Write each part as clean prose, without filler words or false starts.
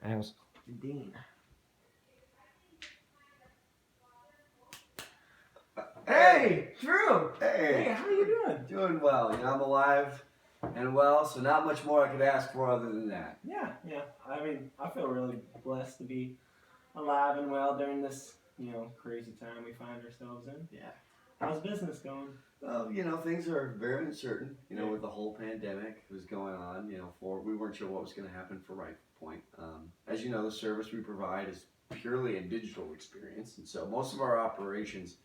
as Dean. Hey, Drew. Hey, how you doing? Doing well. I'm alive and well, so not much more I could ask for other than that. Yeah. I mean, I feel really blessed to be alive and well during this, crazy time we find ourselves in. Yeah. How's business going? Well, things are very uncertain. With the whole pandemic that was going on. We weren't sure what was going to happen for RightPoint. As you know, the service we provide is purely a digital experience, and so most of our operations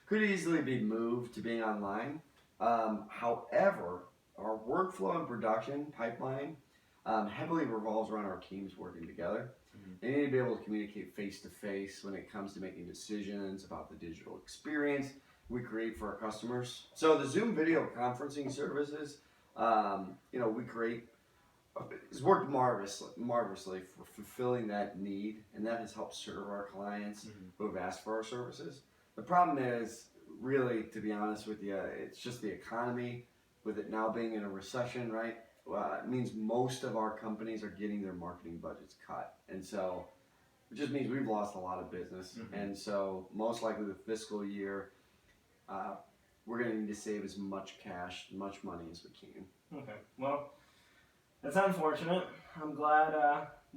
could easily be moved to being online. However, our workflow and production pipeline heavily revolves around our teams working together. Mm-hmm. They need to be able to communicate face to face when it comes to making decisions about the digital experience we create for our customers. So the Zoom video conferencing services, we create has worked marvelously for fulfilling that need, and that has helped serve our clients who have asked for our services. The problem is, really, to be honest with you, it's just the economy. With it now being in a recession, right? It means most of our companies are getting their marketing budgets cut, and so it just means we've lost a lot of business. Mm-hmm. And so most likely the fiscal year, we're going to need to save as much money as we can. Okay. Well, that's unfortunate. I'm glad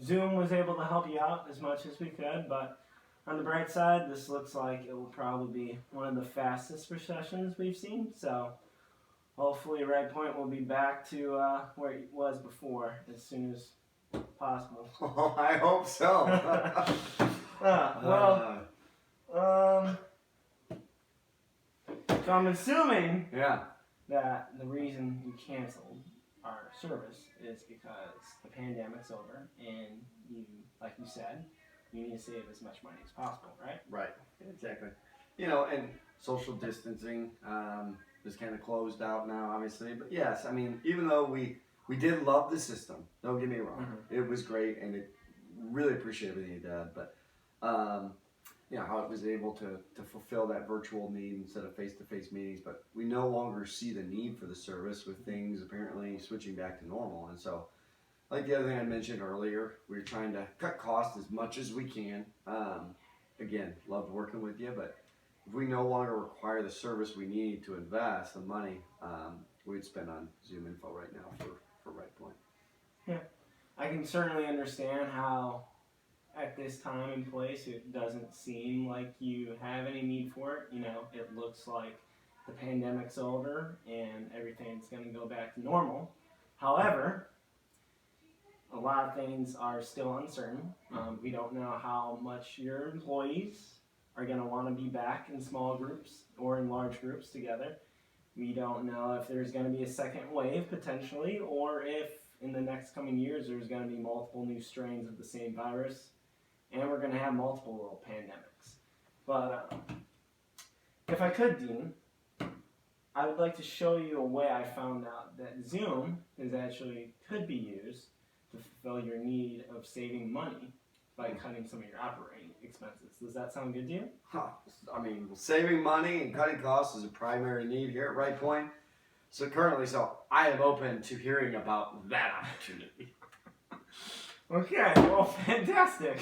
Zoom was able to help you out as much as we could, but on the bright side, this looks like it will probably be one of the fastest recessions we've seen. So hopefully RightPoint will be back to where it was before as soon as possible. Oh, I hope so. So I'm assuming that the reason you canceled our service is because the pandemic's over and you, like you said, you need to save as much money as possible, right? Right, exactly. And social distancing is kind of closed out now, obviously. But yes, I mean, even though we did love the system, don't get me wrong, it was great, and it really appreciate everything you did. But how it was able to fulfill that virtual need instead of face-to-face meetings. But we no longer see the need for the service with things apparently switching back to normal, and so. Like the other thing I mentioned earlier, we're trying to cut costs as much as we can. Again, loved working with you, but if we no longer require the service we need to invest the money, we'd spend on Zoom info right now for RightPoint. Yeah, I can certainly understand how at this time and place it doesn't seem like you have any need for it. It looks like the pandemic's over and everything's going to go back to normal. However, a lot of things are still uncertain. We don't know how much your employees are going to want to be back in small groups or in large groups together. We don't know if there's going to be a second wave potentially, or if in the next coming years there's going to be multiple new strains of the same virus, and we're going to have multiple world pandemics. But if I could, Dean, I would like to show you a way I found out that Zoom could be used to fulfill your need of saving money by cutting some of your operating expenses. Does that sound good to you? I mean, saving money and cutting costs is a primary need here at RightPoint. So I am open to hearing about that opportunity. Okay, well, fantastic.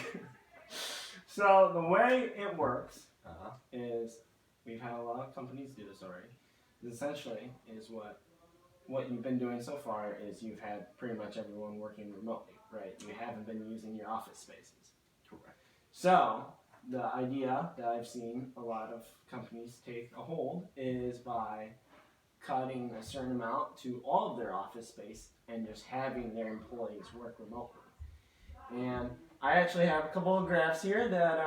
So the way it works is, we've had a lot of companies do this already. Essentially, is what you've been doing so far is you've had pretty much everyone working remotely, right? You haven't been using your office spaces. Correct. So the idea that I've seen a lot of companies take a hold is by cutting a certain amount to all of their office space and just having their employees work remotely. And I actually have a couple of graphs here that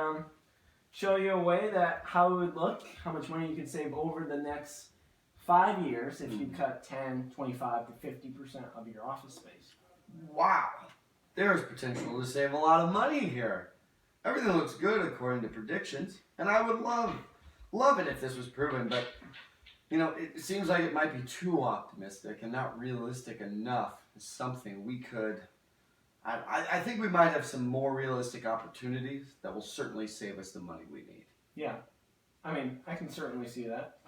show you a way that how it would look, how much money you could save over the next 5 years if you cut 10, 25 to 50% of your office space. Wow. There's potential to save a lot of money here. Everything looks good according to predictions, and I would love it if this was proven, but it seems like it might be too optimistic and not realistic enough. It's something we could I think we might have some more realistic opportunities that will certainly save us the money we need. Yeah. I mean, I can certainly see that.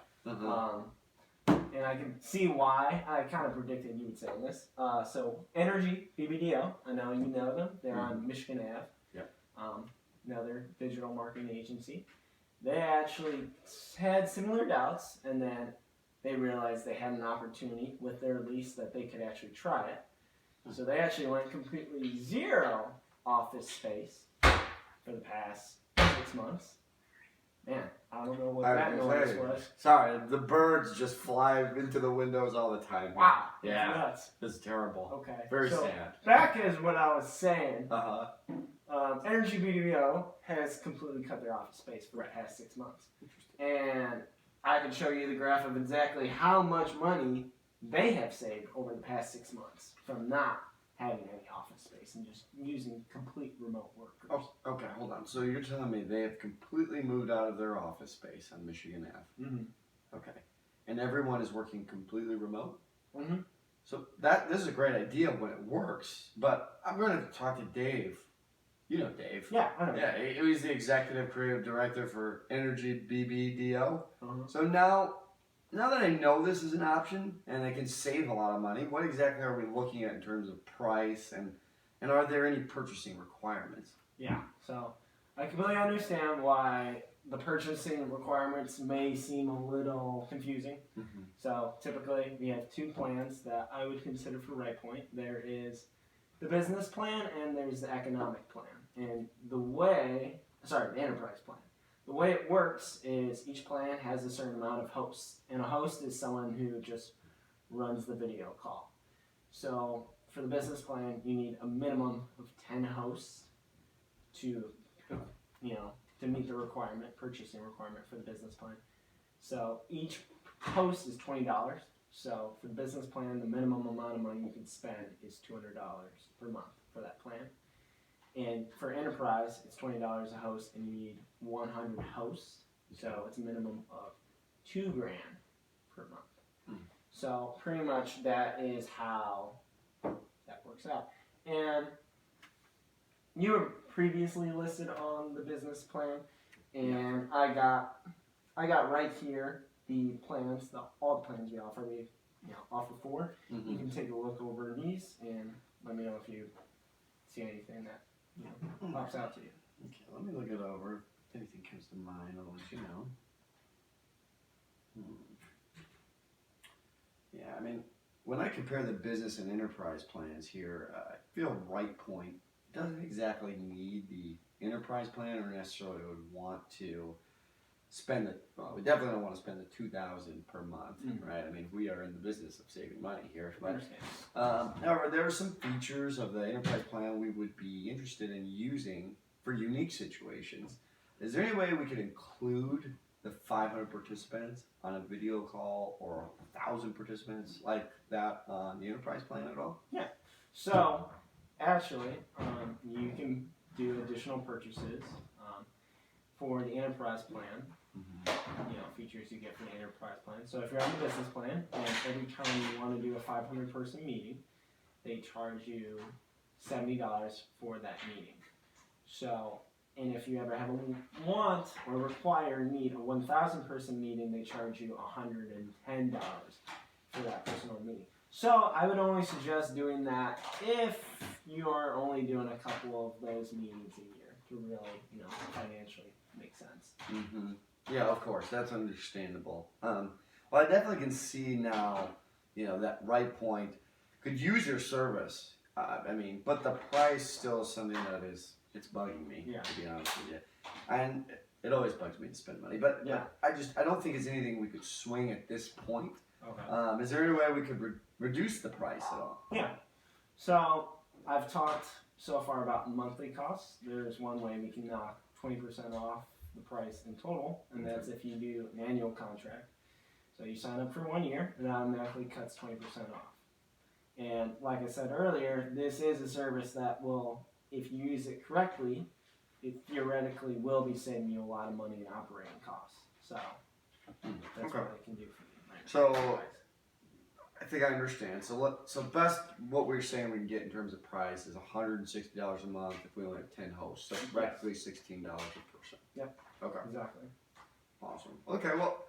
and I can see why. I kind of predicted you would say this. So Energy BBDO, I know you know them. They're on Michigan Ave. Yep. Another digital marketing agency. They actually had similar doubts, and then they realized they had an opportunity with their lease that they could actually try it. So they actually went completely zero office space for the past 6 months. Man, I don't know what that noise was. Sorry, the birds just fly into the windows all the time. Wow. Yeah. Nuts. It's terrible. Okay. Very so sad. Back is what I was saying. Energy BDO has completely cut their office space for the past 6 months. And I can show you the graph of exactly how much money they have saved over the past 6 months from not having any office space and just using complete remote workers. Oh, okay, hold on. So you're telling me they have completely moved out of their office space on Michigan Ave? Mm-hmm. Okay. And everyone is working completely remote? Mm-hmm. So this is a great idea when it works, but I'm going to talk to Dave. You know Dave. Yeah, I know. Yeah, he's the executive creative director for Energy BBDO. Uh-huh. So now that I know this is an option and I can save a lot of money, what exactly are we looking at in terms of price and are there any purchasing requirements? Yeah, so I completely understand why the purchasing requirements may seem a little confusing. Mm-hmm. So typically we have 2 plans that I would consider for RightPoint. There is the business plan and there's the economic plan. And the enterprise plan. The way it works is each plan has a certain amount of hosts. And a host is someone who just runs the video call. So for the business plan, you need a minimum of 10 hosts to meet the purchasing requirement for the business plan. So each host is $20. So for the business plan, the minimum amount of money you can spend is $200 per month for that plan. And for enterprise, it's $20 a host, and you need 100 hosts. So it's a minimum of $2,000 per month. So pretty much that is how that works out. And you were previously listed on the business plan, and I got right here the plans, all the plans we offer. We offer 4. Mm-hmm. You can take a look over these and let me know if you see anything that pops out to you. Okay, let me look it over. If anything comes to mind, I'll let you know. Yeah, I mean, when I compare the business and enterprise plans here, I feel RightPoint doesn't exactly need the enterprise plan or necessarily would want to spend we definitely don't want to spend the $2,000 per month, right? I mean, we are in the business of saving money here. But, however, there are some features of the enterprise plan we would be interested in using for unique situations. Is there any way we could include the 500 participants on a video call or 1,000 participants like that on the enterprise plan at all? Yeah. So actually, you can do additional purchases for the enterprise plan. Features you get for the enterprise plan. So if you're on the business plan, and every time you want to do a 500-person meeting, they charge you $70 for that meeting. So, and if you ever have need a 1,000-person meeting, they charge you $110 for that personal meeting. So I would only suggest doing that if you are only doing a couple of those meetings a year to really, financially make sense. Mm-hmm. Yeah, of course, that's understandable. Well, I definitely can see now, that RightPoint could use your service. But the price still is something that it's bugging me, to be honest with you. And it always bugs me to spend money. But I don't think it's anything we could swing at this point. Okay. Is there any way we could reduce the price at all? Yeah. So I've talked so far about monthly costs. There's one way we can knock 20% off the price in total, and that's if you do an annual contract. So you sign up for 1 year, and it automatically cuts 20% off. And like I said earlier, this is a service that will, if you use it correctly, it theoretically will be saving you a lot of money in operating costs. So that's what it can do for you. So I think I understand. So best what we're saying we can get in terms of price is $160 a month if we only have 10 hosts. So practically $16 a person. Yep. Okay. Exactly. Awesome. Okay. Well,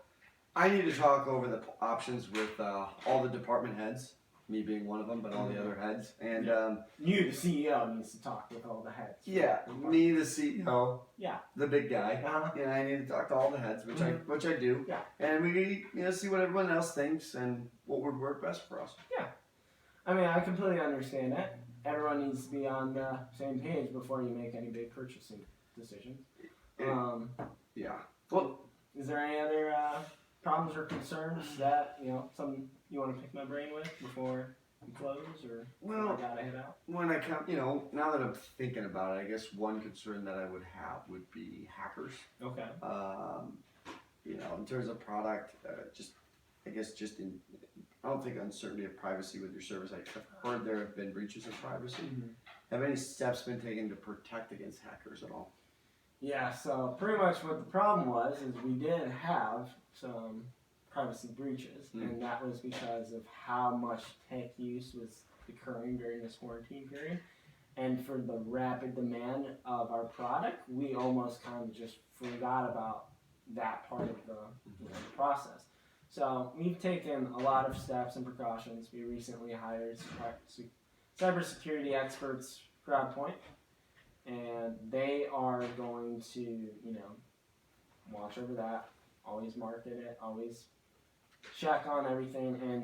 I need to talk over the options with all the department heads, me being one of them, but all the other heads. And you, the CEO, needs to talk with all the heads. yeah, me, the CEO, yeah, the big guy, uh-huh. and I need to talk to all the heads, which I do. Yeah. And we see what everyone else thinks and what would work best for us. Yeah, I mean, I completely understand that. Everyone needs to be on the same page before you make any big purchasing decisions. Yeah. Well, is there any other problems or concerns that some you want to pick my brain with before we close, or I gotta head out? When I come, now that I'm thinking about it, I guess one concern that I would have would be hackers. Okay. In terms of product, I don't think uncertainty of privacy with your service. I've heard there have been breaches of privacy. Mm-hmm. Have any steps been taken to protect against hackers at all? Yeah, so pretty much what the problem was is we did have some privacy breaches, and that was because of how much tech use was occurring during this quarantine period. And for the rapid demand of our product, we almost kind of just forgot about that part of the process. So we've taken a lot of steps and precautions. We recently hired cybersecurity experts for RightPoint, and they are going to, watch over that, always market it, always check on everything, and